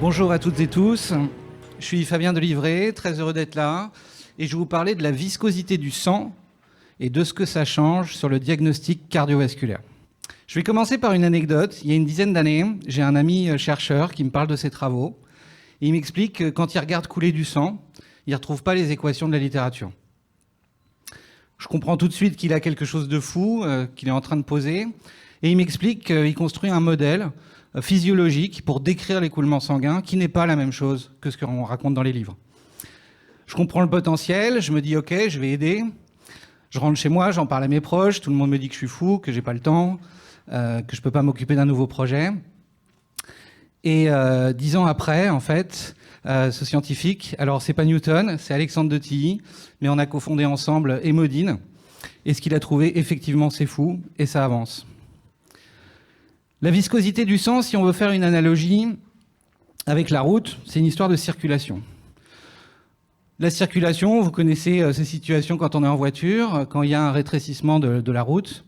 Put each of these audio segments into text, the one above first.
Bonjour à toutes et tous, je suis Fabien Delivray, très heureux d'être là et je vais vous parler de la viscosité du sang et de ce que ça change sur le diagnostic cardiovasculaire. Je vais commencer par une anecdote. Il y a une dizaine d'années, j'ai un ami chercheur qui me parle de ses travaux. Et il m'explique que quand il regarde couler du sang, il ne retrouve pas les équations de la littérature. Je comprends tout de suite qu'il a quelque chose de fou, qu'il est en train de poser. Et il m'explique qu'il construit un modèle physiologique pour décrire l'écoulement sanguin qui n'est pas la même chose que ce qu'on raconte dans les livres. Je comprends le potentiel, je me dis ok, je vais aider. Je rentre chez moi, j'en parle à mes proches, tout le monde me dit que je suis fou, que j'ai pas le temps, que je peux pas m'occuper d'un nouveau projet. Et 10 ans après, en fait, ce scientifique, alors c'est pas Newton, c'est Alexandre de Tilly, mais on a cofondé ensemble Hémodine. Et ce qu'il a trouvé, effectivement, c'est fou, et ça avance. La viscosité du sang, si on veut faire une analogie avec la route, c'est une histoire de circulation. La circulation, vous connaissez ces situations quand on est en voiture, quand il y a un rétrécissement de la route.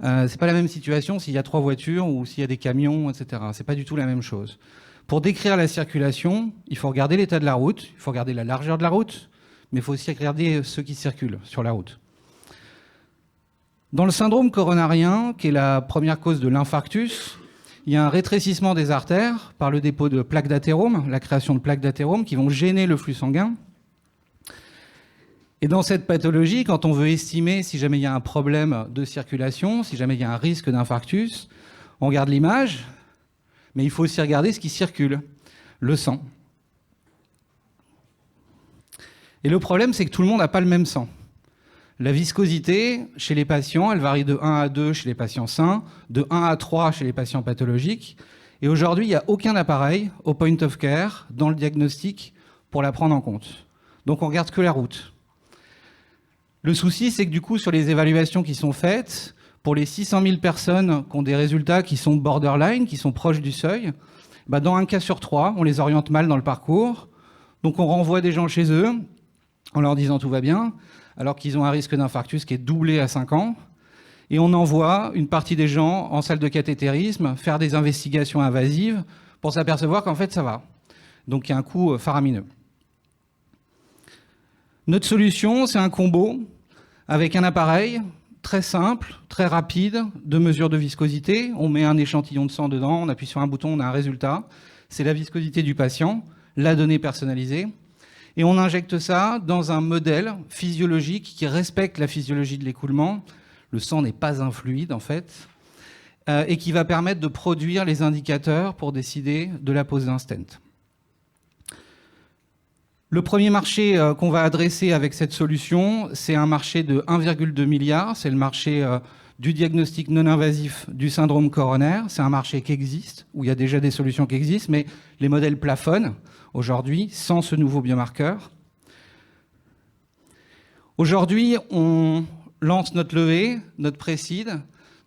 C'est pas la même situation s'il y a 3 voitures ou s'il y a des camions, etc. C'est pas du tout la même chose. Pour décrire la circulation, il faut regarder l'état de la route, il faut regarder la largeur de la route, mais il faut aussi regarder ceux qui circulent sur la route. Dans le syndrome coronarien, qui est la première cause de l'infarctus, il y a un rétrécissement des artères par le dépôt de plaques d'athérome, la création de plaques d'athérome qui vont gêner le flux sanguin. Et dans cette pathologie, quand on veut estimer si jamais il y a un problème de circulation, si jamais il y a un risque d'infarctus, on regarde l'image, mais il faut aussi regarder ce qui circule, le sang. Et le problème, c'est que tout le monde n'a pas le même sang. La viscosité, chez les patients, elle varie de 1 à 2 chez les patients sains, de 1 à 3 chez les patients pathologiques. Et aujourd'hui, il n'y a aucun appareil au point of care, dans le diagnostic, pour la prendre en compte. Donc on regarde que la route. Le souci, c'est que du coup, sur les évaluations qui sont faites, pour les 600 000 personnes qui ont des résultats qui sont borderline, qui sont proches du seuil, dans un cas sur 3, on les oriente mal dans le parcours. Donc on renvoie des gens chez eux en leur disant tout va bien, alors qu'ils ont un risque d'infarctus qui est doublé à 5 ans. Et on envoie une partie des gens en salle de cathétérisme faire des investigations invasives pour s'apercevoir qu'en fait ça va. Donc il y a un coût faramineux. Notre solution, c'est un combo avec un appareil très simple, très rapide, de mesure de viscosité. On met un échantillon de sang dedans, on appuie sur un bouton, on a un résultat. C'est la viscosité du patient, la donnée personnalisée. Et on injecte ça dans un modèle physiologique qui respecte la physiologie de l'écoulement. Le sang n'est pas un fluide, en fait, et qui va permettre de produire les indicateurs pour décider de la pose d'un stent. Le premier marché qu'on va adresser avec cette solution, c'est un marché de 1,2 milliard. C'est le marché du diagnostic non invasif du syndrome coronaire. C'est un marché qui existe, où il y a déjà des solutions qui existent, mais les modèles plafonnent aujourd'hui sans ce nouveau biomarqueur. Aujourd'hui, on lance notre levée, notre pré-seed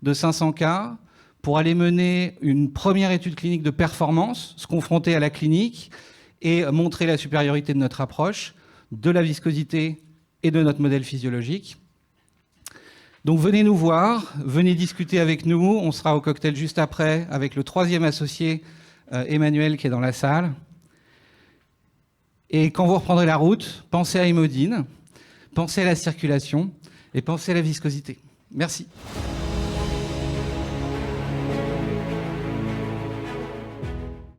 de 500K pour aller mener une première étude clinique de performance, se confronter à la clinique et montrer la supériorité de notre approche, de la viscosité et de notre modèle physiologique. Donc venez nous voir, venez discuter avec nous. On sera au cocktail juste après avec le 3e associé, Emmanuel, qui est dans la salle. Et quand vous reprendrez la route, pensez à Hémodine, pensez à la circulation et pensez à la viscosité. Merci.